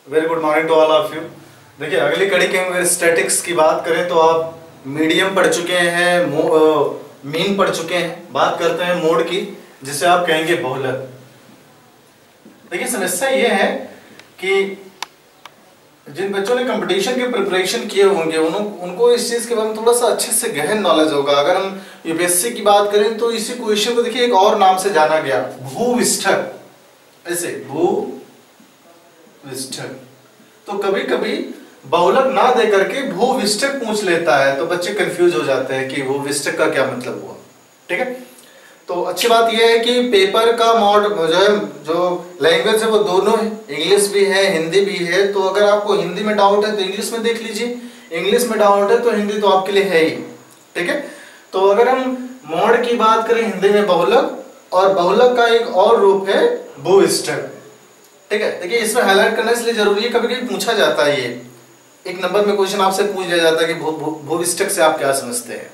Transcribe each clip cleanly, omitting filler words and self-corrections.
Very good morning to all of you. देखिए, अगली कड़ी के अगर स्टैटिक्स की बात करें तो आप मीडियम पढ़ चुके हैं, मीन पढ़ चुके हैं। बात करते हैं मोड की, जिसे आप कहेंगे बहुलक। देखिए, समस्या ये है कि जिन बच्चों ने कंपटीशन की प्रिपरेशन किए होंगे उनको इस चीज के बारे में थोड़ा सा अच्छे से गहन नॉलेज होगा। अगर हम यूपीएससी की बात करें तो इसी क्वेश्चन को देखिए एक और नाम से जाना गया, भूविष्ठक। ऐसे भूविष्ठक। तो कभी कभी बहुलक ना दे करके भूविष्ठक पूछ लेता है, तो बच्चे कंफ्यूज हो जाते हैं कि भूविष्ठक का क्या मतलब हुआ। ठीक है, तो अच्छी बात यह है कि पेपर का मोड जो लैंग्वेज है वो दोनों है, इंग्लिश भी है हिंदी भी है। तो अगर आपको हिंदी में डाउट है तो इंग्लिश में देख लीजिए, इंग्लिश में डाउट है तो हिंदी तो आपके लिए है ही। ठीक है, तो अगर हम मोड की बात करें हिंदी में बहुलक, और बहुलक का एक और रूप है भूविष्ठक। ठीक है, देखिए इसमें हाईलाइट करना इसलिए जरूरी है, कभी कभी पूछा जाता है, ये एक नंबर में क्वेश्चन आपसे पूछ लिया जाता है कि भूविष्ठक से आप क्या समझते हैं।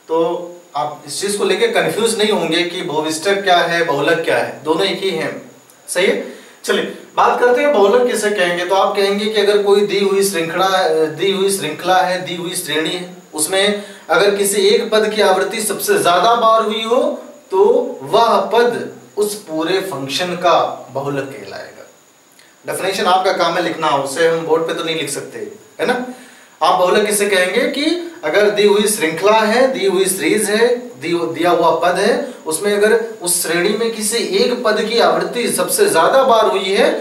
तो आप इस चीज को लेके कंफ्यूज नहीं होंगे कि भूविष्ठक क्या है, बहुलक क्या है, दोनों एक ही हैं। सही है, चलिए बात करते हैं बहुलक किसे कहेंगे। तो आप कहेंगे कि अगर कोई दी हुई श्रृंखला है, दी हुई श्रेणी है, उसमें अगर किसी एक पद की आवृत्ति सबसे ज्यादा बार हुई हो तो वह पद उस पूरे फंक्शन का बहुलक कहलाएगा। डेफिनेशन आपका काम है लिखना, उसे हम बोर्ड पे तो नहीं लिख सकते, है ना। आप बहुलक किसे कहेंगे कि अगर दी हुई श्रृंखला है, दी हुई सीरीज है, दिया हुआ पद है, उसमें अगर उस श्रेणी में किसी एक पद की आवृत्ति सबसे ज्यादा बार हुई है,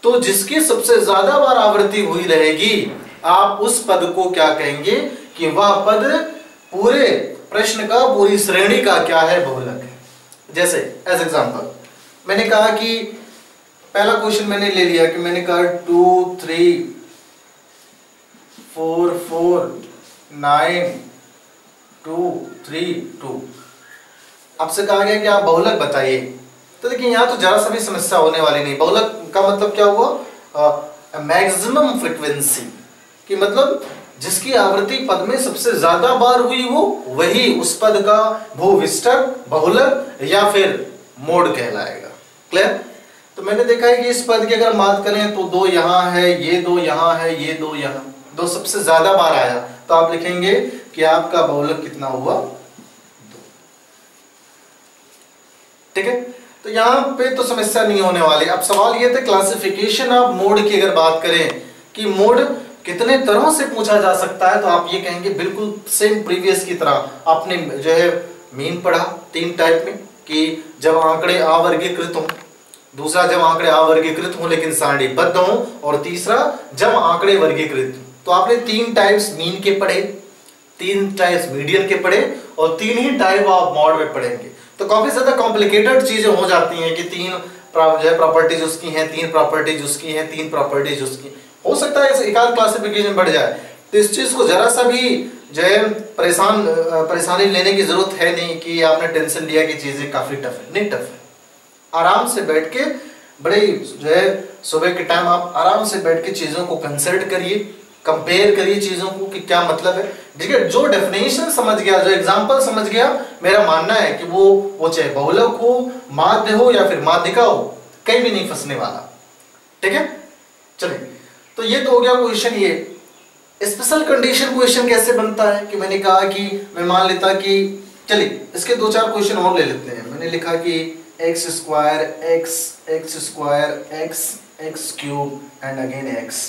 तो जिसकी सबसे ज्यादा बार आवृत्ति हुई रहेगी, आप उस पद को क्या कहेंगे कि वह पद पूरे प्रश्न का, पूरी श्रेणी का क्या है, बहुलक है। जैसे एज एग्जांपल मैंने कहा कि पहला क्वेश्चन मैंने ले लिया कि मैंने कहा 2 3 4 4 9 2 3 2। आपसे कहा गया कि आप बहुलक बताइए। तो देखिए यहां तो जरा सा भी समस्या होने वाली नहीं। बहुलक का मतलब क्या हुआ, मैक्सिमम फ्रीक्वेंसी, कि मतलब जिसकी आवृत्ति पद में सबसे ज्यादा बार हुई हो वही उस पद का भूविष्ठक, बहुलक या फिर मोड कहलाएगा। क्लियर। तो मैंने देखा है कि इस पद की अगर बात करें तो 2 यहां है, ये 2 यहां है, ये 2 यहां, 2 सबसे ज्यादा बार आया, तो आप लिखेंगे कि आपका बहुलक कितना हुआ, 2। ठीक है, तो यहां पे तो समस्या नहीं होने वाली। अब सवाल ये था क्लासिफिकेशन ऑफ मोड की अगर बात करें कि मोड कितने तरह से पूछा जा सकता है, तो आप ये कहेंगे बिल्कुल सेम प्रीवियस की तरह। आपने जो है मीन पढ़ा 3 टाइप में, कि जब आंकड़े अवर्गीकृत हों, दूसरा जब आंकड़े अवर्गीकृत हों लेकिन सारणीबद्ध हों, और तीसरा जब आंकड़े वर्गीकृत हों। तो आपने 3 टाइप्स मीन के पढ़े, 3 टाइप्स मीडियन के पढ़े, और 3 ही टाइप आप मॉड में पढ़ेंगे। तो काफी ज्यादा कॉम्प्लिकेटेड चीजें हो जाती हैं कि 3 प्रॉपर्टीज उसकी हैं, 3 प्रॉपर्टीज उसकी हैं, 3 प्रॉपर्टीज उसकी। हो सकता है एक आध क्लासिफिकेशन बढ़ जाए, तो इस चीज को जरा सा भी जो है परेशानी लेने की जरूरत है नहीं कि आपने टेंशन लिया कि चीजें काफी टफ है। नहीं टफ है, आराम से बैठ के, बड़े जो है सुबह के टाइम आप आराम से बैठ के चीजों को कंसल्ट करिए, कंपेयर करिए चीजों को कि क्या मतलब है। ठीक है, जो डेफिनेशन समझ गया, जो एग्जांपल समझ गया, मेरा मानना है कि वो चाहे बहुलक हो, माध्य हो या फिर माध्यिका हो, कहीं भी नहीं फंसने वाला। ठीक है, चलिए, तो ये तो हो गया क्वेश्चन। ये स्पेशल कंडीशन क्वेश्चन कैसे बनता है कि मैंने कहा कि मैं मान लेता कि, चलिए इसके 2-4 क्वेश्चन और ले लेते हैं। मैंने लिखा कि x square x cube and again x।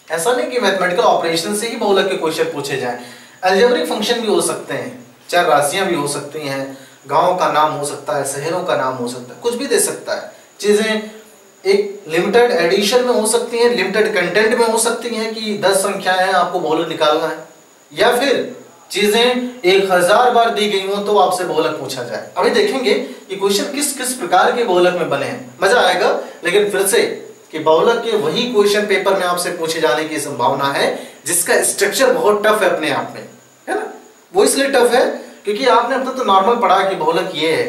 ऐसा नहीं कि मैथमेटिकल ऑपरेशन से ही बहुलक के क्वेश्चन पूछे जाएं, अलजेब्रिक फंक्शन भी हो सकते हैं, चार राशियां भी हो सकती हैं, गांव का नाम हो सकता है, शहरों का नाम हो सकता है, कुछ भी दे सकता है। चीजें एक लिमिटेड एडिशन में हो सकती हैं, लिमिटेड कंटेंट में हो सकती हैं कि 10 संख्याएं हैं, आपको बहुलक निकालना है, या फिर चीजें 1000 बार दी गई हो तो आपसे बहुलक पूछा जाए। अभी देखेंगे कि क्वेश्चन किस किस प्रकार के बहुलक में बने हैं, मजा आएगा। लेकिन फिर से कि बहुलक के वही क्वेश्चन पेपर में आपसे पूछे जाने की संभावना है जिसका स्ट्रक्चर बहुत टफ है अपने आप में, है ना। वो इसलिए टफ है क्योंकि आपने अब तक तो नॉर्मल पढ़ा कि बहुलक ये है।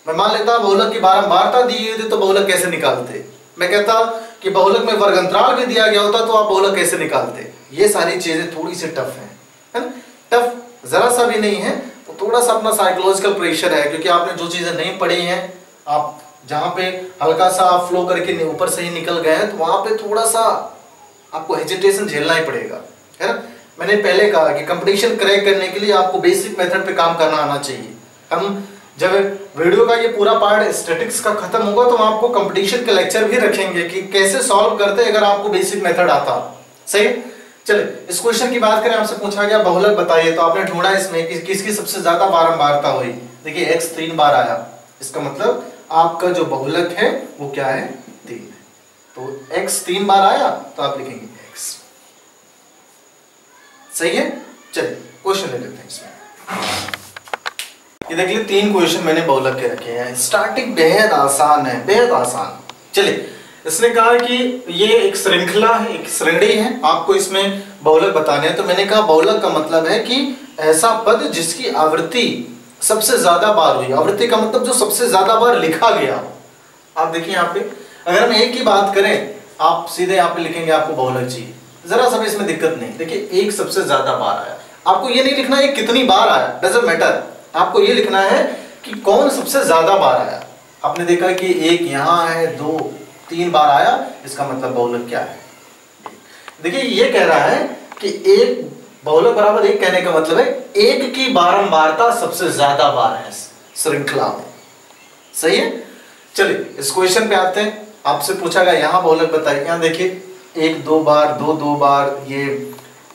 मैं मान लेता बहुलक की बारंबारता दी गई थी तो बहुलक कैसे निकालते। मैं कहता कि बहुलक में वर्ग अंतराल भी दिया गया होता तो आप बहुलक कैसे निकालते। ये सारी चीजें थोड़ी सी टफ है ना। टफ जरा सा भी नहीं है, तो थोड़ा सा अपना साइकोलॉजिकल प्रेशर है, क्योंकि आपने जो चीजें नहीं पढ़ी हैं आप जहां पे हल्का सा आप फ्लो करके ऊपर से ही निकल गए हैं, तो वहां पे थोड़ा सा आपको हेजिटेशन झेलना ही पड़ेगा, है ना। मैंने पहले कहा कि कंपटीशन क्रैक करने के लिए आपको बेसिक मेथड पे काम करना आना चाहिए। हम जब वीडियो का ये पूरा पार्ट स्टैटिक्स का खत्म होगा तो हम आपको कंपटीशन के लेक्चर भी रखेंगे कि कैसे सॉल्व करते अगर आपको बेसिक मेथड आता। सही। चलिए इस क्वेश्चन की बात करें, आपसे पूछा गया बहुलक बताइए, तो आपने ढूंढा इसमें कि किसकी सबसे ज्यादा बारंबारता हुई। देखिए x 3 बार आया, इसका मतलब आपका जो बहुलक है वो क्या है, 3 है। तो x 3 बार आया तो आप लिखेंगे x। सही है। चलिए क्वेश्चन ले लेते हैं इसमें। ये देख लीजिए 3 क्वेश्चन मैंने बहुलक के रखे हैं। स्टार्टिंग बेहद आसान है, बेहद आसान। चलिए इसने कहा कि ये एक श्रृंखला है, एक श्रेणी है, आपको इसमें बहुलक बताने हैं। तो मैंने कहा बहुलक का मतलब है कि ऐसा पद जिसकी आवृत्ति सबसे ज्यादा बार हुई। आवृत्ति का मतलब जो सबसे ज्यादा बार लिखा गया। आप देखिए यहाँ पे अगर हम एक की बात करें, आप सीधे यहाँ पे लिखेंगे आपको बहुलक चाहिए, जरा सा भी इसमें दिक्कत नहीं। देखिए एक सबसे ज्यादा बार आया, आपको ये नहीं लिखना है कितनी बार आया, डजंट मैटर, आपको ये लिखना है कि कौन सबसे ज्यादा बार आया। आपने देखा कि एक यहाँ है, 2 3 बार आया, इसका मतलब बहुलक क्या है। देखिए ये कह रहा है कि एक बहुलक बराबर एक कहने का मतलब है एक की बारंबारता सबसे ज्यादा बार है श्रृंखला में। सही है। चलिए इस क्वेश्चन पे आते हैं। आपसे पूछा गया यहाँ बहुलक बताइए। यहाँ देखिए 1 2 बार, 2 2 बार, ये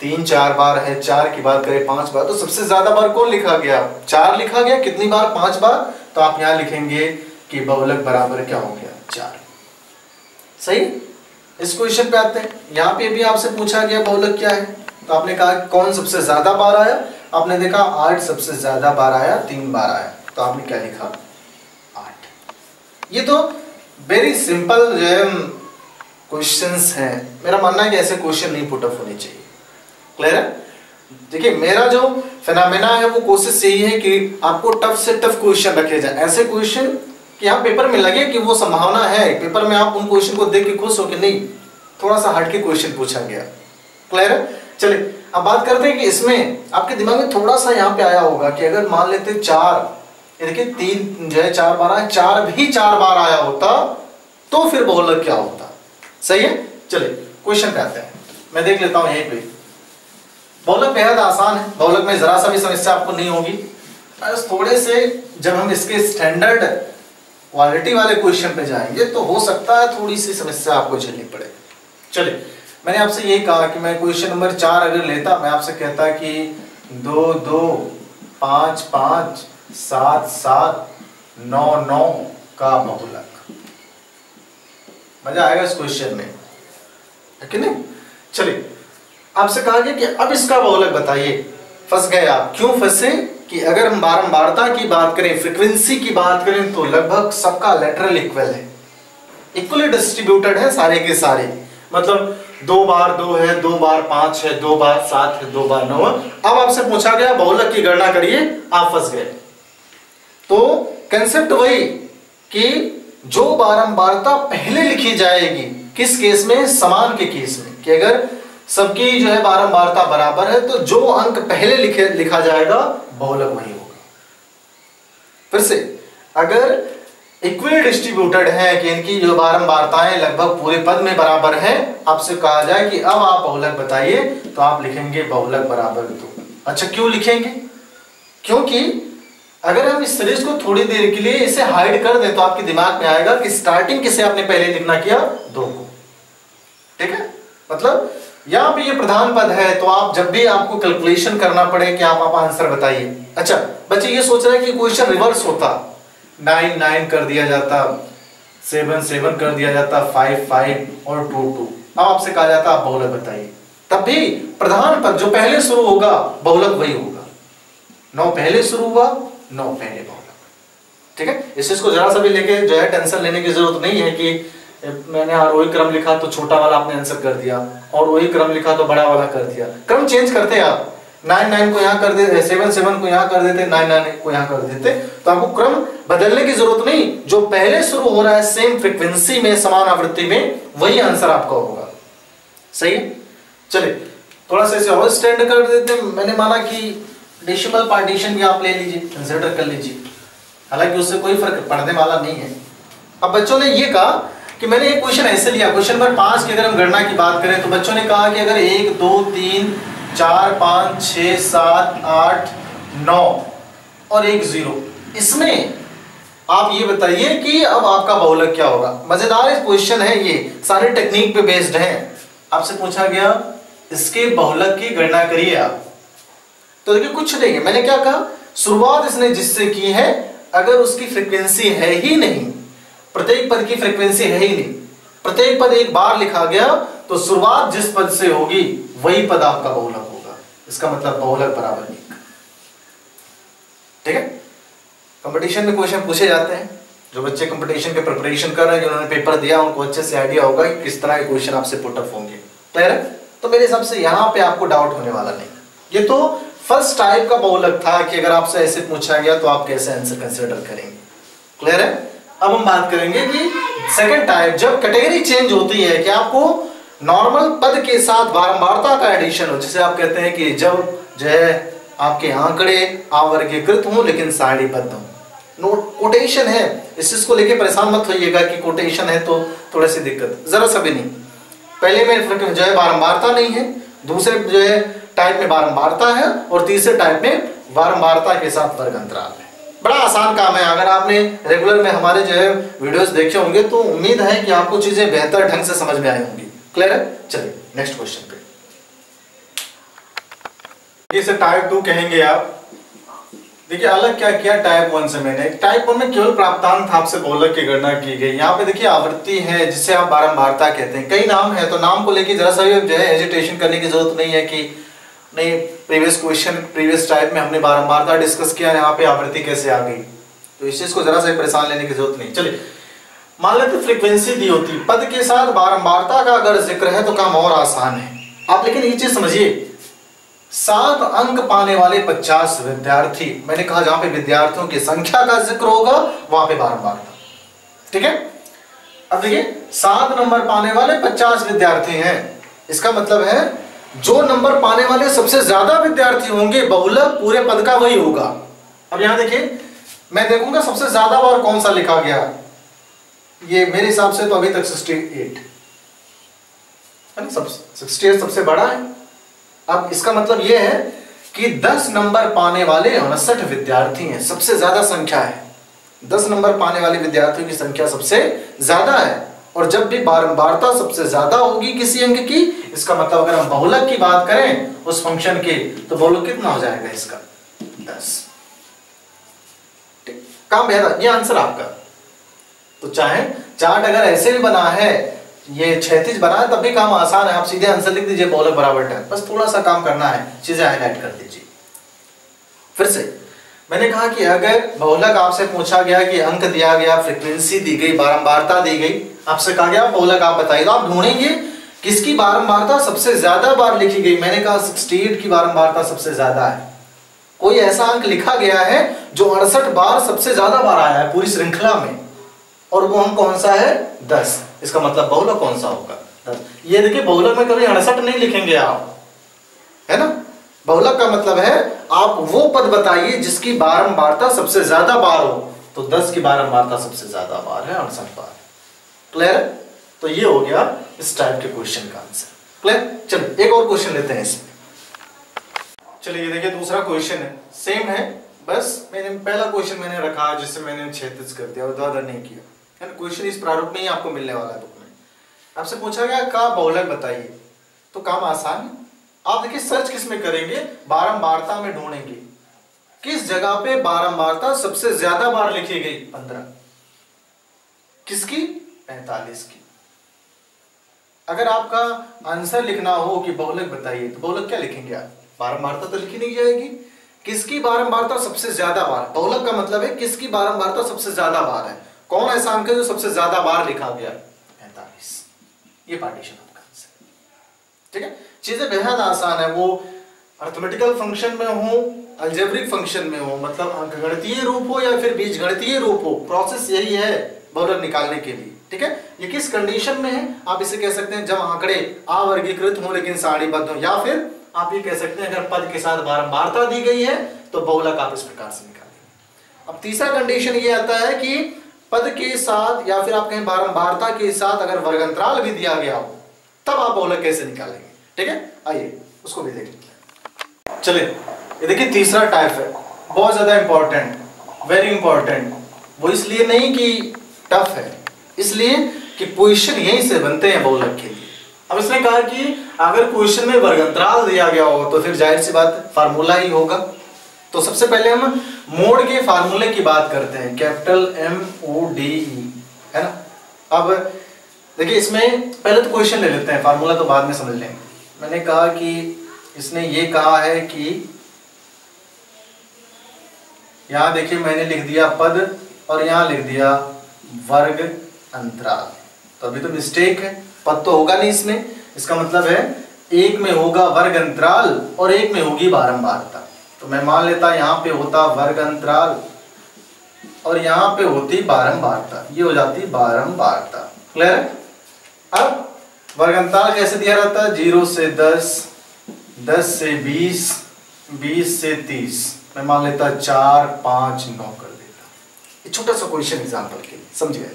3 4 बार है। 4 की बात करें 5 बार, तो सबसे ज्यादा बार कौन लिखा गया, 4 लिखा गया। कितनी बार, 5 बार। तो आप यहाँ लिखेंगे कि बहुलक बराबर क्या हो गया, 4। सही। इस क्वेश्चन पे आते हैं। यहाँ पे भी आपसे पूछा गया बहुलक क्या है, तो आपने कहा कौन सबसे ज्यादा बार आया। आपने देखा 8 सबसे ज्यादा बार आया, 3 बार आया, तो आपने क्या लिखा, 8। ये तो वेरी सिंपल जो है क्वेश्चंस हैं। मेरा मानना है कि ऐसे क्वेश्चन नहीं पुट अप होने चाहिए। क्लियर है। देखिए मेरा जो फिनोमेना है वो कोशिश यही है कि आपको टफ से टफ क्वेश्चन रखे जाए, ऐसे क्वेश्चन कि यहाँ पेपर में लगे कि वो संभावना है पेपर में आप उन क्वेश्चन को देख के खुश हो कि नहीं थोड़ा सा हटके क्वेश्चन पूछा गया। क्लियर है। चलिए अब बात करते हैं कि इसमें आपके दिमाग में थोड़ा सा यहाँ पे आया होगा कि अगर मान लेते 4, देखिए 3 जो है 4 बार आया, 4 भी 4 बार आया होता तो फिर बहुलक क्या होता। सही है। चलिए क्वेश्चन पे आते हैं। मैं देख लेता हूं यहीं पे। बहुलक बेहद आसान है, बहुलक में जरा सा भी समस्या आपको नहीं होगी। बस थोड़े से जब हम इसके स्टैंडर्ड क्वालिटी वाले क्वेश्चन पे जाएंगे तो हो सकता है थोड़ी सी समस्या आपको झेलनी पड़े। चलिए मैंने आपसे यही कहा कि मैं क्वेश्चन नंबर 4 अगर लेता, मैं आपसे कहता कि 2 2 5 5 7 7 9 9 का बहुलक। मजा आएगा इस क्वेश्चन में, है कि नहीं। चलिए आपसे कहा गया कि अब इसका बहुलक बताइए। फंस गए आप। क्यों फंसे कि अगर हम बारंबारता की बात करें, फ्रीक्वेंसी की बात करें, तो लगभग सबका लेटरल इक्वल है, इक्वली डिस्ट्रीब्यूटेड है सारे के सारे। मतलब 2 बार 2 है, 2 बार 5 है, 2 बार 7 है, 2 बार 9 है। अब आपसे पूछा गया बहुलक की गणना करिए, आप फंस गए। तो कंसेप्ट वही कि जो बारंबारता पहले लिखी जाएगी, किस केस में, समान के केस में, कि अगर सबकी जो है बारंबारता बराबर है तो जो अंक पहले लिखा जाएगा बहुलक वही होगा। फिर से अगर इक्वली डिस्ट्रीब्यूटेड है कि इनकी जो बारंबारताएं लगभग पूरे पद में बराबर है, आपसे कहा जाए कि अब आप बहुलक बताइए, तो आप लिखेंगे बहुलक बराबर 2। अच्छा क्यों लिखेंगे, क्योंकि अगर हम इस सीरीज को थोड़ी देर के लिए इसे हाइड कर दें तो आपके दिमाग में आएगा कि स्टार्टिंग किसे आपने पहले लिखना किया, 2 को। ठीक है। मतलब यहां पे ये प्रधान पद है, तो आप जब भी आपको कैलकुलेशन करना पड़े कि आप आंसर बताइए। अच्छा बच्चे ये सोच रहे हैं कि क्वेश्चन रिवर्स होता, 9 9 कर दिया जाता, 7 7 कर दिया जाता, 5 5 और 2 2। अब आपसे कहा जाता आप बहुलक बताइए, तब भी प्रधान पद जो पहले शुरू होगा बहुलक वही होगा। 9 पहले शुरू हुआ, 9 पहले बहुलक। ठीक है। इस चीज को जरा सा भी लेके जो है टेंशन लेने की जरूरत नहीं है कि मैंने वही क्रम लिखा तो छोटा वाला आपने आंसर कर दिया और वही क्रम लिखा तो बड़ा वाला कर दिया। क्रम चेंज करते आप, 9 9 को यहाँ कर देते, 7 7 को यहाँ कर देते, 9 9 को यहाँ कर देते, तो आपको क्रम बदलने की जरूरत नहीं। जो पहले शुरू हो रहा है सेम फ्रीक्वेंसी में, समान आवृत्ति में, वही आंसर आपका होगा। सही है। चलिए थोड़ा सा इसे और स्टैंड कर देते। मैंने माना कि डेसिमल पार्टीशन भी आप ले लीजिए, कंसिडर कर लीजिए, हालांकि उससे कोई फर्क पड़ने वाला नहीं है। अब बच्चों ने ये कहा कि मैंने एक क्वेश्चन ऐसे लिया, क्वेश्चन नंबर 5 की अगर हम गणना की बात करें तो बच्चों ने कहा कि अगर 1 2 3 4 5 6 7 8 9 और 1 0, इसमें आप ये बताइए कि अब आपका बहुलक क्या होगा। मजेदार क्वेश्चन है, ये सारे टेक्निक पे बेस्ड हैं। आपसे पूछा गया इसके बहुलक की गणना करिए आप, तो देखिए कुछ नहीं है, मैंने क्या कहा, शुरुआत इसने जिससे की है, अगर उसकी फ्रीक्वेंसी है ही नहीं, प्रत्येक पद की फ्रीक्वेंसी है ही नहीं, प्रत्येक पद एक बार लिखा गया, तो शुरुआत जिस पद से होगी वही पद आपका बहुलक होगा। इसका मतलब बहुलक बराबर 1। ठीक है, कंपटीशन में क्वेश्चन पूछे जाते हैं, जो बच्चे कंपटीशन के प्रिपरेशन कर रहे हैं, जिन्होंने पेपर दिया, उनको अच्छे से आइडिया होगा कि किस तरह के क्वेश्चन आपसे पुट अप होंगे। क्लियर है? तो मेरे हिसाब से यहाँ पे आपको डाउट होने वाला नहीं। ये तो फर्स्ट टाइप का बहुलक था कि अगर आपसे ऐसे पूछा गया तो आप कैसे आंसर कंसिडर करेंगे। क्लियर है? अब हम बात करेंगे कि सेकंड टाइप, जब कैटेगरी चेंज होती है कि आपको नॉर्मल पद के साथ बारंबारता का एडिशन हो, जिसे आप कहते हैं कि जब जो है आपके आंकड़े अवर्गीकृत हों लेकिन सारणीबद्ध हों। नोट कोटेशन है, इस चीज को लेके परेशान मत होइएगा कि कोटेशन है तो थोड़ी सी दिक्कत, जरा सा भी नहीं। पहले में जो है बारंबारता नहीं है, दूसरे जो है टाइप में बारंबारता है, और तीसरे टाइप में बारंबारता के साथ वर्ग अंतराल है। बड़ा आसान काम है। अगर आपने रेगुलर में हमारे जो है वीडियोस देखे होंगे तो उम्मीद है कि आपको चीजें बेहतर ढंग से समझ में आई होंगी। क्लियर है? चलिए नेक्स्ट क्वेश्चन पे। इसे टाइप 2 कहेंगे आप। देखिए अलग क्या किया टाइप 1 से, मैंने टाइप 1 में केवल प्राप्तांक आपसे बहुलक की गणना की गई। यहाँ पे देखिए आवृत्ति है, जिसे आप बारंबारता कहते हैं। कई नाम है, तो नाम को लेके जरा सा जो है हेजिटेशन करने की जरूरत नहीं है कि नहीं प्रीवियस क्वेश्चन प्रीवियस टाइप में हमने बारंबारता डिस्कस किया, यहाँ पे आवृत्ति कैसे आ गई, तो इस चीज को जरा सा परेशान लेने की जरूरत नहीं। चलिए मान लेते फ्रीक्वेंसी दी होती, पद के साथ बारंबारता का अगर जिक्र है तो काम और आसान है आप। लेकिन ये चीज समझिए, 7 अंक पाने वाले 50 विद्यार्थी, मैंने कहा जहां पे विद्यार्थियों की संख्या का जिक्र होगा वहां पे बारंबारता। ठीक है, अब देखिए 7 नंबर पाने वाले 50 विद्यार्थी हैं, इसका मतलब है जो नंबर पाने वाले सबसे ज्यादा विद्यार्थी होंगे बहुलक पूरे पद का वही होगा। अब यहां देखिए मैं देखूंगा सबसे ज्यादा बार कौन सा लिखा गया, ये मेरे हिसाब से तो अभी तक 68 है ना, 68 सबसे बड़ा है। अब इसका मतलब यह है कि 10 नंबर पाने वाले 59 विद्यार्थी हैं, सबसे ज्यादा संख्या है। 10 नंबर पाने वाले विद्यार्थियों की संख्या सबसे ज्यादा है, और जब भी बारंबारता सबसे ज्यादा होगी किसी अंक की, इसका मतलब अगर हम बहुलक की बात करें उस फंक्शन के, तो बहुलक कितना हो जाएगा इसका 10। काम बेहतर, ये आंसर आपका। तो चाहे चार्ट अगर ऐसे भी बना है, ये क्षैतिज बना है, तब भी काम आसान है, आप सीधे आंसर लिख दीजिए बहुलक बराबर 10, बस थोड़ा सा काम करना है, चीजें हाईलाइट कर दीजिए। फिर से मैंने कहा कि अगर बहुलक आपसे पूछा गया कि अंक दिया गया, फ्रीक्वेंसी दी गई, बारंबारता दी गई, आपसे कहा गया बहुलक आप बताइए, तो आप ढूंढेंगे किसकी बारंबारता सबसे ज्यादा बार लिखी गई। मैंने कहा 68 की बारंबारता सबसे ज्यादा है। कोई ऐसा अंक लिखा गया है जो 68 बार सबसे ज्यादा बार आया है पूरी श्रृंखला में, और वो अंक कौन सा है 10। इसका मतलब बहुलक कौन सा होगा 10। ये देखिए बहुलक में कभी 68 नहीं लिखेंगे आप, है ना। बहुलक का मतलब है आप वो पद बताइए जिसकी बारंबारता सबसे ज्यादा बार हो, तो 10 की बारंबारता सबसे ज्यादा बार है 68 बार। क्लियर? तो ये हो गया इस टाइप के क्वेश्चन का आंसर। क्लियर? चलिए एक और क्वेश्चन लेते हैं इसमें। चलिए ये देखिए दूसरा क्वेश्चन है, सेम है, बस मैंने पहला क्वेश्चन मैंने रखा जिससे मैंने क्षैतिज कर दिया, उधर नहीं किया है ना। क्वेश्चन इस प्रारूप में ही आपको मिलने वाला है बुक में। आपसे पूछा गया का बहुलक बताइए, तो काम आसान है। आप देखिए सर्च किस में करेंगे, बारंबारता में ढूंढेंगे किस जगह पे बारंबारता सबसे ज्यादा बार लिखी गई 15, किसकी 45 की। अगर आपका आंसर लिखना हो कि बहुलक बताइए, तो बहुलक क्या लिखेंगे आप, बारंबारता तो लिखी नहीं जाएगी, किसकी बारंबारता सबसे ज्यादा बार। बहुलक का मतलब है किसकी बारंबारता सबसे ज्यादा बार है, कौन ऐसा अंक है जो सबसे ज्यादा बार लिखा गया 45। ये पार्टीशन आपका आंसर। ठीक है, चीजें बेहद आसान है, वो अर्थमेटिकल फंक्शन में हो, अलजेब्रिक फंक्शन में हो, मतलब अंकगणितीय रूप हो या फिर बीजगणितीय रूप हो, प्रोसेस यही है बहुलक निकालने के लिए। ठीक है, ये किस कंडीशन में है, आप इसे कह सकते हैं जब आंकड़े अवर्गीकृत हो लेकिन सारणीबद्ध हो, या फिर आप ये कह सकते हैं अगर पद के साथ बारंबारता दी गई है तो बहुलक आप इस प्रकार से निकालेंगे। अब तीसरा कंडीशन ये आता है कि पद के साथ या फिर आप कहें बारंबारता के साथ अगर वर्गंतराल भी दिया गया हो तब आप बहुलक कैसे निकालेंगे। ठीक है, आइए उसको भी देख लेते हैं। चलिए ये देखिए तीसरा टाइप है, बहुत ज्यादा इंपॉर्टेंट, वेरी इंपॉर्टेंट। वो इसलिए नहीं कि टफ है, इसलिए कि क्वेश्चन यहीं से बनते हैं बहुलक के लिए। अब इसने कहा कि अगर क्वेश्चन में वर्गंतराल दिया गया हो तो फिर जाहिर सी बात फार्मूला ही होगा। तो सबसे पहले हम मोड के फार्मूले की बात करते हैं, कैपिटल MODE, है ना। अब देखिए इसमें पहले तो क्वेश्चन ले लेते हैं, फार्मूला तो बाद में समझ लेंगे। मैंने कहा कि इसने ये कहा है कि यहां देखिए मैंने लिख दिया पद और यहां लिख दिया वर्ग अंतराल, तो अभी तो मिस्टेक है, पद तो होगा नहीं इसमें। इसका मतलब है एक में होगा वर्ग अंतराल और एक में होगी बारंबारता। तो मैं मान लेता यहाँ पे होता वर्ग अंतराल और यहाँ पे होती बारंबारता, ये हो जाती बारंबारता। क्लियर है। अब वर्ग अंतराल कैसे दिया रहता है, 0 से 10, 10 से 20, 20 से 30, मैं मान लेता 4, 5, 9 कर देता। ये छोटा सा क्वेश्चन एग्जांपल के लिए, समझ गए।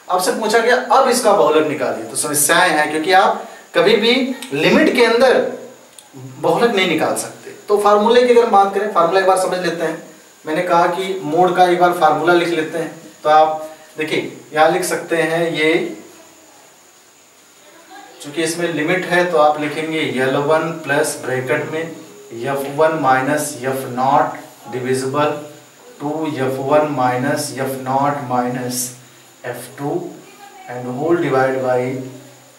आपसे पूछा गया अब इसका बहुलक निकालिए, तो समस्याएं हैं क्योंकि आप कभी भी लिमिट के अंदर बहुलक नहीं निकाल सकते। तो फार्मूले की अगर बात करें, फार्मूला एक बार समझ लेते हैं। मैंने कहा कि मोड का एक बार फार्मूला लिख लेते हैं। तो आप देखिए यहां लिख सकते हैं, ये चूंकि इसमें लिमिट है तो आप लिखेंगे L1 प्लस ब्रैकेट में F1 minus F0 divisible 2F1 minus F0 minus F2 and whole divide by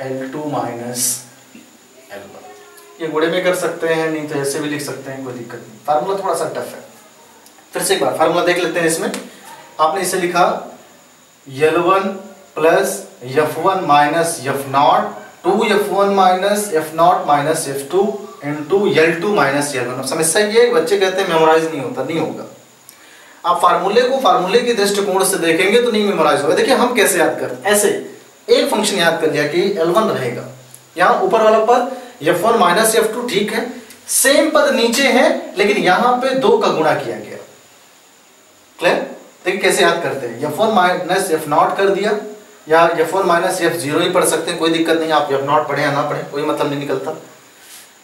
L2 minus L1। ये गुणे में कर सकते हैं, नहीं तो ऐसे भी लिख सकते हैं, कोई दिक्कत नहीं। फार्मूला थोड़ा सा टफ है, फिर से एक बार फार्मूला देख लेते हैं। इसमें आपने इसे लिखा L1 plus F1 minus F0 2F1 minus F0 minus F2 into L2 minus L1। अब समस्या ये है, बच्चे कहते हैं मेमोराइज नहीं होता, नहीं होगा। आप फार्मूले को फार्मूले के दृष्टिकोण से देखेंगे तो नहीं मेमोराइज होगा। देखिए हम कैसे याद करते हैं, ऐसे एक फंक्शन याद कर लिया कि L1 रहेगा, यहाँ ऊपर वाला पद F1 माइनस F2, ठीक है। सेम पद नीचे है लेकिन यहां पे 2 का गुणा किया गया। क्लियर। देखिए कैसे याद करते हैं, F1 माइनस F0 कर दिया, या F1 माइनस F0 ही पढ़ सकते हैं, कोई दिक्कत नहीं। आप F0 पढ़े या ना पढ़े कोई मतलब नहीं निकलता।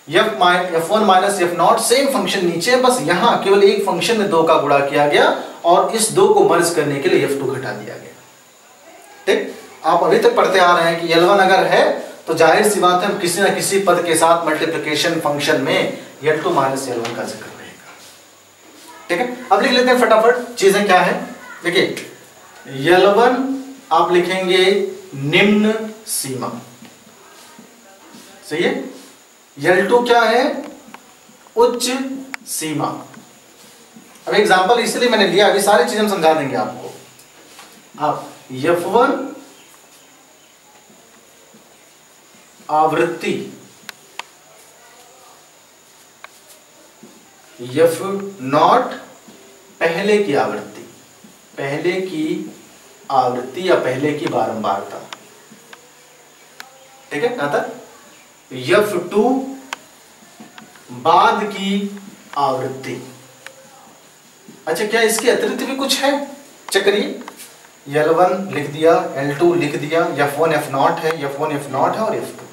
F1 minus F0 same function नीचे है, बस यहां केवल एक फंक्शन में 2 का गुणा किया गया और इस 2 को मर्ज करने के लिए F2 घटा दिया गया। ठीक, आप अभी तक पढ़ते आ रहे हैं कि L1 अगर है तो जाहिर सी बात है हम किसी ना किसी पद के साथ मल्टीप्लिकेशन फंक्शन में L2 माइनस L1 का जिक्र रहेगा। ठीक है, अब लिख लेते हैं फटाफट चीजें क्या है। देखिए L1 आप लिखेंगे निम्न सीमा, सही है। L2 क्या है, उच्च सीमा। अब एग्जांपल इसलिए मैंने लिया, अभी सारी चीजें हम समझा देंगे आपको। आप F1 आवृत्ति, F0 पहले की आवृत्ति, पहले की आवृत्ति या पहले की बारंबारता, ठीक है। यहां तक F2 बाद की आवृत्ति। अच्छा, क्या इसके अतिरिक्त भी कुछ है, चेक करिए। L1 लिख दिया, L2 लिख दिया, F1 F0 है, F1 F0 है और F2।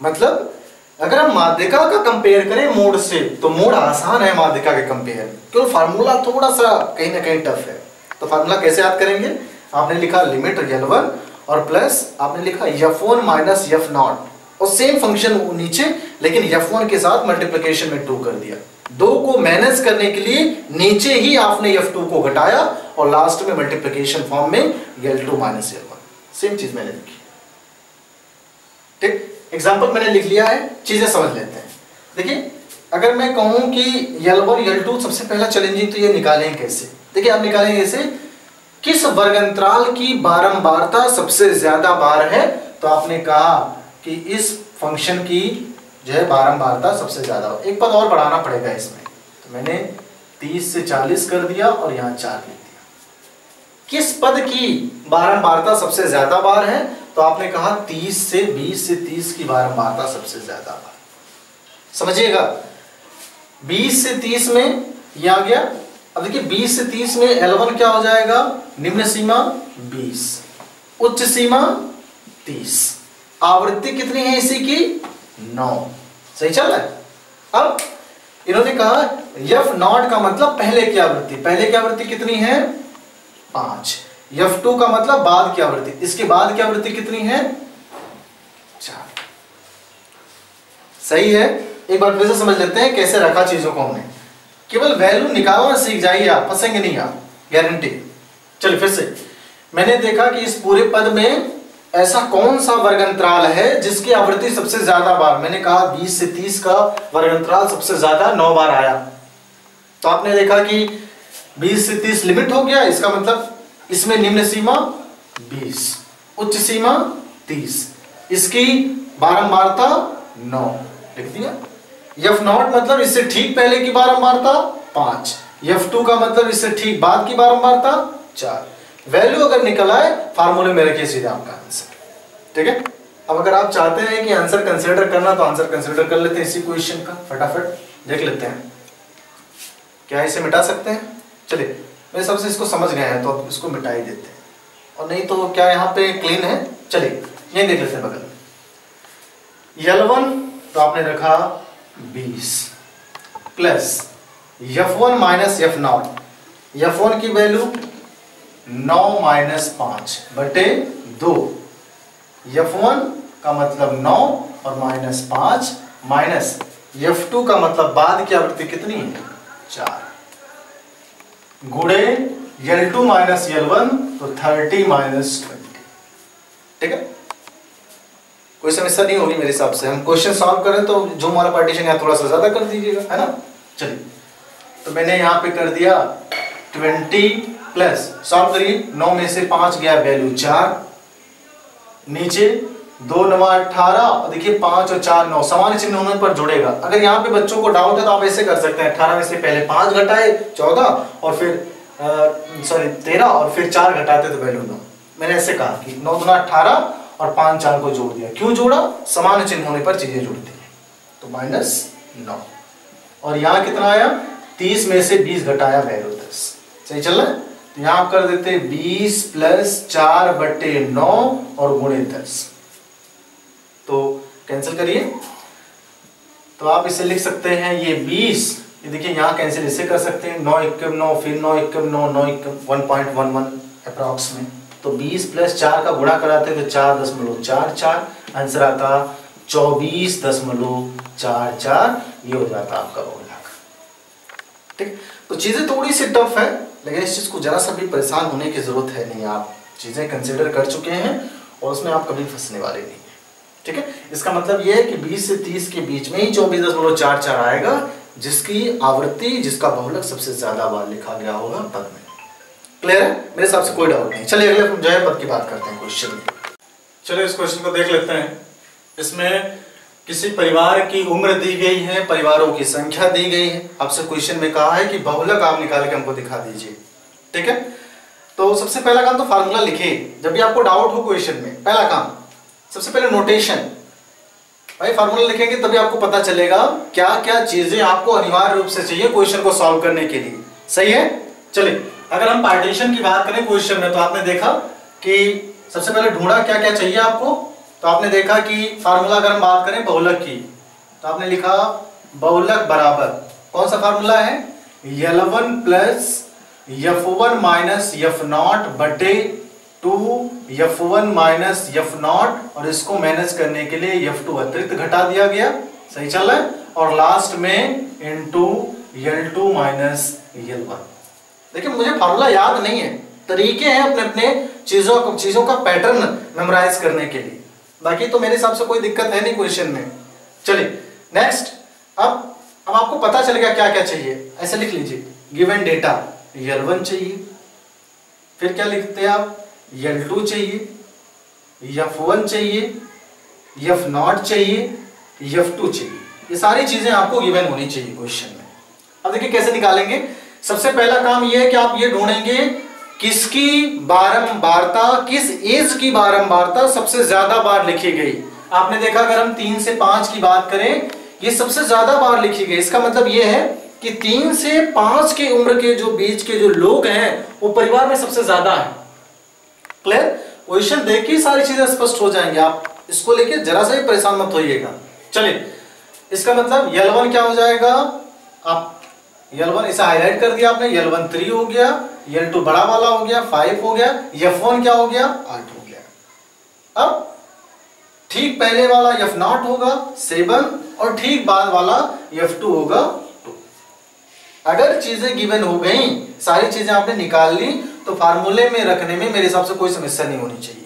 मतलब अगर हम माध्यिका का कंपेयर करें मोड से तो मोड आसान है माध्यिका के कंपेयर, क्योंकि फार्मूला थोड़ा सा कहीं ना कहीं टफ है। तो फार्मूला कैसे याद करेंगे, आपने लिखा लिमिट L1 और प्लस आपने लिखा F1 माइनस F0 और सेम फंक्शन नीचे, लेकिन F1 के साथ मल्टीप्लिकेशन में 2 कर दिया। 2 को मैनेज करने के लिए नीचे ही आपने F2 को घटाया और लास्ट में मल्टीप्लिकेशन फॉर्म में L2 माइनस L1। सेम चीज मैंने लिखी। ठीक, एग्जाम्पल मैंने लिख लिया है, चीजें समझ लेते हैं। देखिए अगर मैं कहूं कि L1 L2, सबसे पहला चैलेंजिंग तो ये निकालें कैसे। देखिए आप निकालेंगे इसे, किस वर्गंतराल की बारंबारता सबसे ज्यादा बार है। तो आपने कहा कि इस फंक्शन की जो है बारंबारता सबसे ज्यादा हो। एक पद और बढ़ाना पड़ेगा इसमें, तो मैंने 30 से 40 कर दिया और यहाँ 4 लिख दिया। किस पद की बारंबारता सबसे ज्यादा बार है, तो आपने कहा 30 से 20 से 30 की बारंबारता सबसे ज्यादा बार। समझिएगा 20 से 30 में ये आ गया अब देखिए 20 से 30 में L1 क्या हो जाएगा, निम्न सीमा 20, उच्च सीमा 30, आवृत्ति कितनी है इसी की 9। सही चल रहा है। अब इन्होंने कहा F0 का मतलब पहले की आवृत्ति, पहले की आवृत्ति कितनी है 5, F2 का मतलब बाद की आवृत्ति, इसके बाद की आवृत्ति कितनी है 4। सही है। एक बार फिर से समझ लेते हैं कैसे रखा चीजों को हमने, केवल वैल्यू निकालना सीख जाइए आप, फंसेंगे नहीं आप, गारंटी। चलिए फिर से, मैंने देखा कि इस पूरे पद में ऐसा कौन सा वर्गंतराल है जिसकी आवृत्ति सबसे ज्यादा बार, मैंने कहा 20 से 30 का वर्गंतराल सबसे ज्यादा 9 बार आया। तो आपने देखा कि 20 से 30 लिमिट हो गया, इसका मतलब इसमें निम्न सीमा 20, उच्च सीमा 30, इसकी बारंबारता 9 लिख दिया। F0 मतलब इससे ठीक पहले की बारंबारता 5, F2 का मतलब इससे ठीक बाद की बारंबारता 4। वैल्यू अगर निकल आए फार्मूले में रखिए सीधा आपका आंसर। ठीक है। अब अगर आप चाहते हैं कि आंसर कंसीडर करना तो आंसर कंसीडर कर लेते हैं इसी क्वेश्चन का, फटाफट देख लेते हैं क्या इसे मिटा सकते हैं। चलिए मेरे हिसाब से इसको समझ गए हैं तो अब इसको मिटा ही देते हैं, और नहीं तो क्या यहाँ पे क्लीन है। चलिए ये देख लेते हैं बगल में, L1 तो आपने रखा 20 plus F1 minus F0, F1 की वैल्यू 9 माइनस 5 बटे 2, F1 का मतलब 9 और माइनस 5, माइनस F2 का मतलब बाद की आवृत्ति कितनी है 4, गुणे L2 माइनस L1 तो 30 माइनस 20। ठीक है, कोई समस्या नहीं होगी मेरे हिसाब से। हम क्वेश्चन सॉल्व करें तो जो हमारा पार्टीशन है थोड़ा सा ज्यादा कर दीजिएगा, है ना। चलिए तो मैंने यहाँ पे कर दिया 20 प्लस, सॉल्व करिए, 9 में से 5 गया वैल्यू 4, नीचे 2 9 18, और देखिए 5 और 4 9, समान चिन्ह होने पर जुड़ेगा। अगर यहाँ पे बच्चों को डाउट है तो आप ऐसे कर सकते हैं, 18 में से पहले 5 घटाए 14 और फिर 13 और फिर 4 घटाते तो वैल्यू 9। मैंने ऐसे कहा कि 9 गुना 18 और 5 4 को जोड़ दिया। क्यों जोड़ा, समान चिन्ह होने पर चीजें जुड़ती हैं, तो -9। और यहाँ कितना आया, 30 में से 20 घटाया वैल्यू 10। सही चल रहा है। तो यहाँ आप कर देते 20 प्लस 4 बटे 9 और गुणे 10, तो कैंसिल करिए। तो आप इसे लिख सकते हैं ये 20, ये देखिए यहाँ कैंसिल इसे कर सकते हैं, 9 एकम 9 फिर 9 एकम 9 9 एकम 1.11 अप्रॉक्स में। तो 20 प्लस 4 का गुणा कराते तो 4.44, आंसर आता 24.44, ये हो जाता आपका बहुलक। ठीक, तो चीजें थोड़ी सी टफ है, लेकिन इस चीज को जरा सा भी परेशान होने की जरूरत है नहीं, आप चीजें कंसिडर कर चुके हैं और उसमें आप कभी फंसने वाले नहीं है। ठीक है, इसका मतलब ये है कि 20 से 30 के बीच में ही 24.44 आएगा, जिसकी आवृत्ति, जिसका बहुलक सबसे ज्यादा बार लिखा गया होगा पद में। क्लियर है, मेरे हिसाब से कोई डाउट नहीं। चलिए अगले जो है पद की बात करते हैं क्वेश्चन में। चलिए इस क्वेश्चन को देख लेते हैं। इसमें किसी परिवार की उम्र दी गई है, परिवारों की संख्या दी गई है, आपसे क्वेश्चन में कहा है कि बहुलक आप निकाल के हमको दिखा दीजिए। ठीक है, तो सबसे पहला काम तो फार्मूला लिखिए। जब भी आपको डाउट हो क्वेश्चन में, पहला काम सबसे पहले नोटेशन, भाई फार्मूला लिखेंगे तभी आपको पता चलेगा क्या क्या चीजें आपको अनिवार्य रूप से चाहिए क्वेश्चन को सॉल्व करने के लिए। सही है। चलिए अगर हम पार्टीशन की बात करें क्वेश्चन में, तो आपने देखा कि सबसे पहले ढूंढा क्या क्या चाहिए आपको। तो आपने देखा कि फार्मूला अगर हम बात करें बहुलक की, तो आपने लिखा बहुलक बराबर कौन सा फार्मूला है, L1 plus F1 minus F0 बटे 2 F1 माइनस F0, और इसको मैनेज करने के लिए F2 अतिरिक्त घटा दिया गया। सही चल रहा है। और लास्ट में इनटू L2 माइनस L1। देखिए मुझे फार्मूला याद नहीं है, तरीके हैं अपने अपने चीजों का पैटर्न मेमोराइज करने के लिए, बाकी तो मेरे हिसाब से कोई दिक्कत है नहीं क्वेश्चन में। चलिए नेक्स्ट, अब आपको पता चलेगा क्या क्या चाहिए। ऐसे लिख लीजिए, गिवन डेटा L1 चाहिए, फिर क्या लिखते हैं आप, L2 चाहिए, F1 चाहिए, F0 चाहिए, F2 चाहिए। ये सारी चीजें आपको गिवन होनी चाहिए क्वेश्चन में। अब देखिए कैसे निकालेंगे। सबसे पहला काम यह है कि आप ये ढूंढेंगे किसकी बारंबारता, किस एज की बारंबारता सबसे ज्यादा बार लिखी गई। आपने देखा अगर हम 3 से 5 की बात करें, ये सबसे ज्यादा बार लिखी गई। इसका मतलब ये है कि 3 से 5 की उम्र के जो बीच के जो लोग हैं वो परिवार में सबसे ज्यादा है। क्लियर? क्वेश्चन देख के सारी चीजें स्पष्ट हो जाएंगे, आप इसको लेके जरा सा भी परेशान मत होइएगा। चलिए, इसका मतलब L1 क्या हो जाएगा, आप L1 इसे हाईलाइट कर दिया आपने, L1 3 हो गया, L2 बड़ा वाला हो गया 5 हो गया, F1 क्या हो गया 8 हो गया। अब ठीक पहले वाला F0 होगा 7 और ठीक बाद वाला F2 होगा 2। अगर चीजें गिवन हो गई, सारी चीजें आपने निकाल ली, तो फार्मूले में रखने में मेरे हिसाब से कोई समस्या नहीं होनी चाहिए।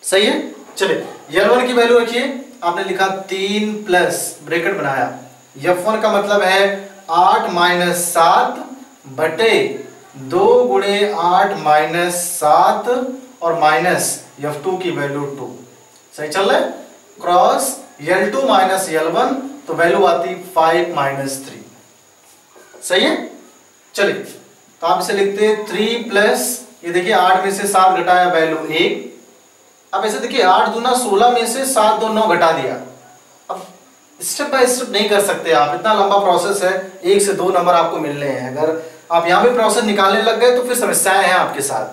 सही है? चलिए, L1 की वैल्यू रखिए, आपने लिखा 3 प्लस ब्रैकेट बनाया, F1 का मतलब है 8 माइनस 7 बटे 2 गुणे 8 माइनस 7 और माइनस F2 की वैल्यू 2। सही चल रहा है? क्रॉस L2 माइनस L1, तो वैल्यू आती 5 माइनस 3। सही है? चलिए, तो आप इसे लिखते हैं 3 प्लस, ये देखिए 8 में से 7 घटाया वैल्यू 1। अब ऐसे देखिए 8 दूना 16 में से 7 दो 9 घटा दिया। अब स्टेप बाय स्टेप नहीं कर सकते आप, इतना लंबा प्रोसेस है, 1 से 2 नंबर आपको मिलने हैं। अगर आप यहाँ पे प्रोसेस निकालने लग गए तो फिर समस्याएं हैं आपके साथ।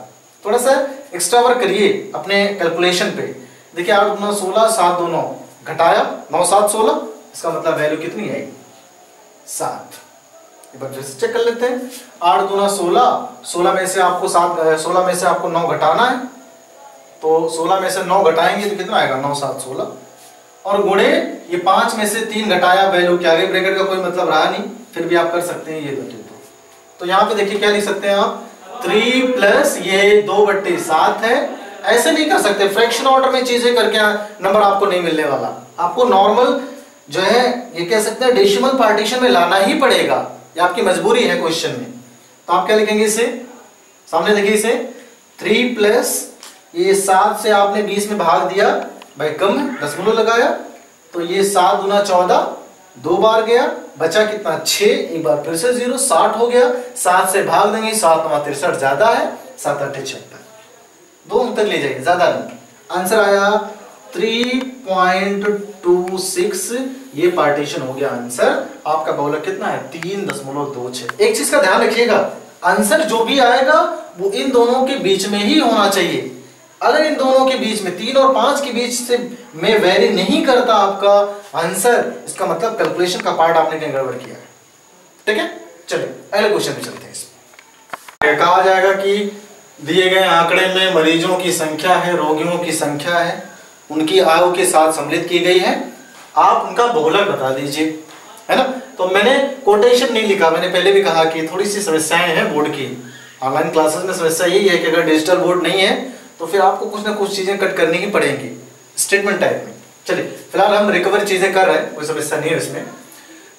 थोड़ा सा एक्स्ट्रा वर्क करिए अपने कैलकुलेशन पे। देखिए 8 दूना 16, 7 दो 9 घटाया 9 7 16, इसका मतलब वैल्यू कितनी आई 7। एक बार फिर से चेक कर लेते हैं, 8 दूना 16, 16 में से आपको 16 में से आपको 9 घटाना है, तो 16 में से 9 घटाएंगे तो कितना आएगा 9 7 16, और गुणे ये 5 में से 3 घटाया वैल्यू क्या आगे, ब्रैकेट का कोई मतलब रहा नहीं, फिर भी आप कर सकते हैं ये बटे 2। तो यहाँ पे देखिए क्या लिख सकते हैं आप, 3 प्लस ये 2/7 है। ऐसे नहीं कर सकते, फ्रैक्शन ऑर्डर में चीजें करके नंबर आपको नहीं मिलने वाला, आपको नॉर्मल जो है ये कह सकते हैं डेसिमल पार्टीशन में लाना ही पड़ेगा, ये आपकी मजबूरी है क्वेश्चन में। तो आप क्या लिखेंगे इसे, सामने देखिए इसे 3 प्लस ये 7 से आपने 20 में भाग दिया, भाई कम है, दशमलव लगाया, तो ये 7 गुना 14 2 बार गया, बचा कितना 6, एक बार फिर से 0, 60 हो गया, 7 से भाग देंगे, 7 9 63 ज्यादा है, 7 8 76, 2 अंक तक ले जाइए, ज्यादा नहीं। आंसर आया 3.26, ये पार्टीशन हो गया आंसर। आपका बहुलक कितना है 3.26। एक चीज का ध्यान रखिएगा, आंसर जो भी आएगा वो इन दोनों के बीच में ही होना चाहिए। अगर इन दोनों के बीच में 3 और 5 के बीच से में वेरी नहीं करता आपका आंसर, इसका मतलब कैलकुलेशन का पार्ट आपने कहीं गड़बड़ किया है। ठीक है, चलिए अगले क्वेश्चन पे चलते हैं। इसमें कहा जाएगा कि दिए गए आंकड़े में मरीजों की संख्या है, रोगियों की संख्या है, उनकी आयु के साथ सम्मिलित की गई है, आप उनका बहुलक बता दीजिए, है ना। तो मैंने कोटेशन नहीं लिखा, मैंने पहले भी कहा कि थोड़ी सी समस्याएं हैं बोर्ड की, ऑनलाइन क्लासेस में समस्या यही है कि अगर डिजिटल बोर्ड नहीं है तो फिर आपको कुछ ना कुछ चीजें कट करनी ही पड़ेंगी स्टेटमेंट टाइप में। चलिए फिलहाल हम रिकवर चीजें कर रहे हैं, कोई समस्या नहीं है इसमें।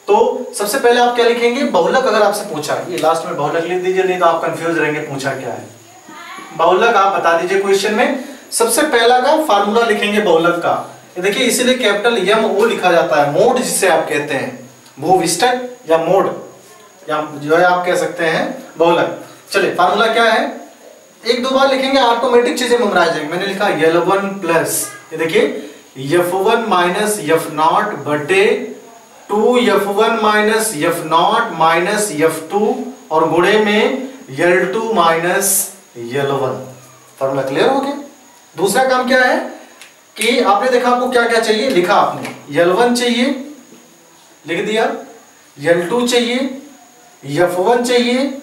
तो सबसे पहले आप क्या लिखेंगे, बहुलक अगर आपसे पूछा, ये लास्ट में बहुलक लिख दीजिए, नहीं तो आप कंफ्यूज रहेंगे पूछा क्या है। बहुलक आप बता दीजिए क्वेश्चन में। सबसे पहला का फार्मूला लिखेंगे बहुलक का, देखिए इसीलिए कैपिटल MO लिखा जाता है, मोड जिसे आप कहते हैं, भूविष्टक या मोड, या जो है आप कह सकते हैं बहुलक। चलिए फार्मूला क्या है, एक दो बार लिखेंगे ऑटोमेटिक चीजें मेमोराइज जाएंगी। मैंने लिखा L1 प्लस, ये देखिए F1 माइनस F0 बटे 2F1 minus F0 minus F2 और गुणे में L2 minus L1। Formula clear हो गया। दूसरा काम क्या है कि आपने देखा आपको क्या क्या चाहिए, लिखा आपने L1 चाहिए, लिख दिया, L2 चाहिए, F1 चाहिए,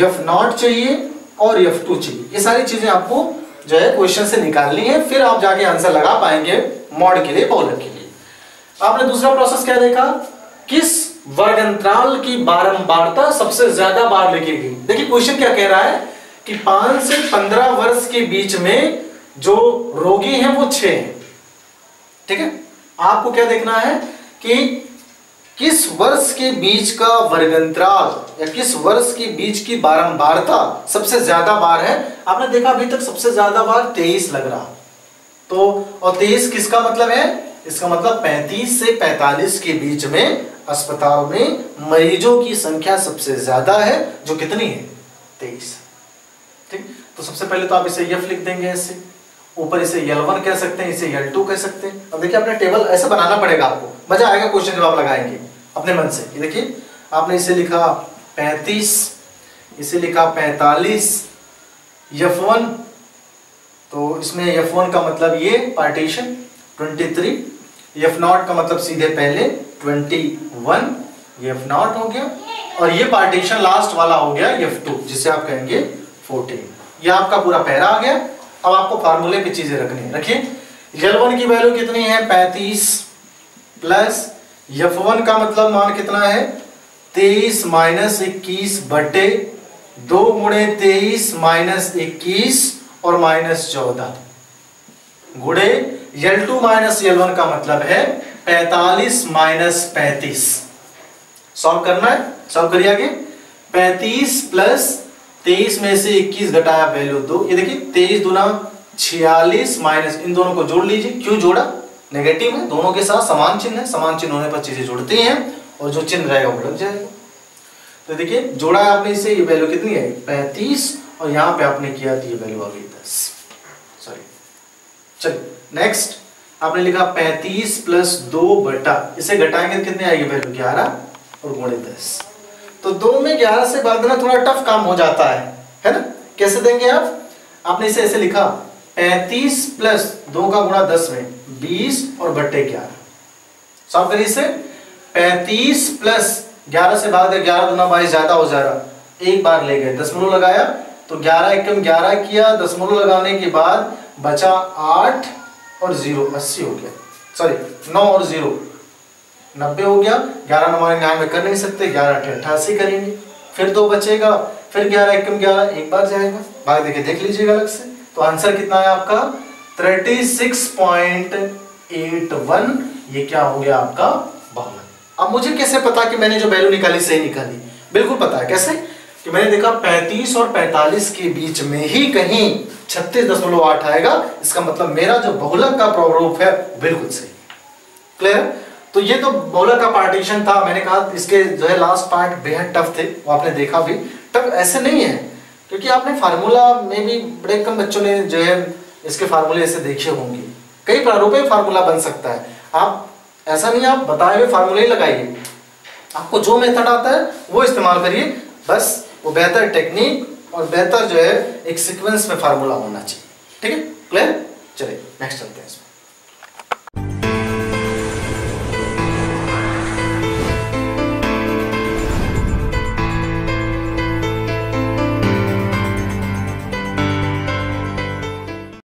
F0 चाहिए और F2 चाहिए। ये सारी चीजें आपको जो है क्वेश्चन से निकालनी है, फिर आप जाके आंसर लगा पाएंगे मॉड के लिए, बहुलक के लिए। आपने दूसरा प्रोसेस क्या देखा, किस वर्गंतराल की बारंबारता सबसे ज्यादा बार लिखी गई। देखिए क्वेश्चन क्या कह रहा है कि 5 से 15 वर्ष के बीच में जो रोगी हैं वो 6 हैं। ठीक है, आपको क्या देखना है कि किस वर्ष के बीच का वर्गंतराल या किस वर्ष के बीच की बारंबारता सबसे ज्यादा बार है। आपने देखा अभी तक सबसे ज्यादा बार 23 लग रहा, तो और 23 किसका मतलब है, इसका मतलब 35 से 45 के बीच में अस्पताल में मरीजों की संख्या सबसे ज्यादा है, जो कितनी है 23। ठीक, तो सबसे पहले तो आप इसे F लिख देंगे, ऐसे ऊपर इसे L1 कह सकते हैं, इसे L2 कह सकते हैं। अब देखिए अपने टेबल ऐसा बनाना पड़ेगा, आपको मजा आएगा क्वेश्चन जब आप लगाएंगे अपने मन से। ये देखिए आपने इसे लिखा 35, इसे लिखा 45, F1, तो इसमें F1 का मतलब ये पार्टीशन 23, F0 का मतलब सीधे पहले 21, ये F0 हो गया, और ये पार्टीशन लास्ट वाला हो गया F2, जिसे आप कहेंगे 14। ये आपका पूरा पैरा आ गया। अब आपको फार्मूले पे चीजें रखनी है। रखिए L1 की वैल्यू कितनी है 35 प्लस F1 का मतलब मान कितना है 23 माइनस 21 बटे 2 गुणे 23 माइनस 21 और माइनस 14 गुणे L2 माइनस L1 का मतलब है 45 माइनस 35। सॉल्व करना है, सॉल्व करिए आगे। 35 प्लस 23 में से 21 घटाया वैल्यू 2, ये देखिए 23 दूना 46 माइनस, इन दोनों को जोड़ लीजिए। क्यों जोड़ा, नेगेटिव है, दोनों के साथ समान चिन्ह है, समान चिन्ह होने पर चीजें जुड़ती हैं और जो चिन्ह रहेगा वो लग जाएगा। तो देखिए जोड़ा आपने इसे, ये वैल्यू कितनी है 35 और यहाँ पे आपने किया तो ये वैल्यू आ गई 10। सॉरी, चलिए नेक्स्ट आपने लिखा 35 प्लस 2 बटा, इसे घटाएंगे तो कितनी आएगी वैल्यू 11 और गुणे 10। तो 2 में 11 से भाग देना थोड़ा टफ काम हो जाता है ना। कैसे देंगे आप, आपने इसे ऐसे लिखा 35 प्लस 2 का गुणा 10 में 20 और बट्टे 11। सॉल्व करिए इसे। 35 प्लस 11 से भाग दे, 11 दूना 22 ज्यादा हो जाएगा, एक बार ले गए दशमलव लगाया तो 11 एकम 11 किया, दशमलव लगाने के बाद बचा 8 और 0 80 हो गया, सॉरी 9 और 0 90 हो गया। 11 नंबर यहाँ में कर नहीं सकते, 11 88 करेंगे, फिर 2 बचेगा, फिर 11 एकम 11 एक बार जाएगा, भाग देके देख लीजिएगा अलग से। तो आंसर कितना है आपका 36.81। ये क्या हो गया आपका बहुलक। अब मुझे कैसे पता कि मैंने जो वैल्यू निकाली सही निकाली, बिल्कुल पता है। कैसे कि मैंने देखा 35 और 45 के बीच में ही कहीं 36.8 आएगा, इसका मतलब मेरा जो बहुलक का प्रारूप है बिल्कुल सही। क्लियर। तो ये तो बहुलक का पार्टीशन था। मैंने कहा इसके जो है लास्ट पार्ट बेहद टफ थे, वो आपने देखा भी। टफ ऐसे नहीं है क्योंकि आपने फार्मूला में भी बड़े कम बच्चों ने जो है इसके फार्मूले ऐसे देखे होंगे। कई प्रारूप में फार्मूला बन सकता है, आप ऐसा नहीं आप बताए हुए फार्मूले ही लगाइए, आपको जो मेथड आता है वो इस्तेमाल करिए, बस वो बेहतर टेक्निक और बेहतर जो है एक सीक्वेंस में फार्मूला होना चाहिए। ठीक है, क्लियर। चलिए नेक्स्ट चलते हैं इसमें।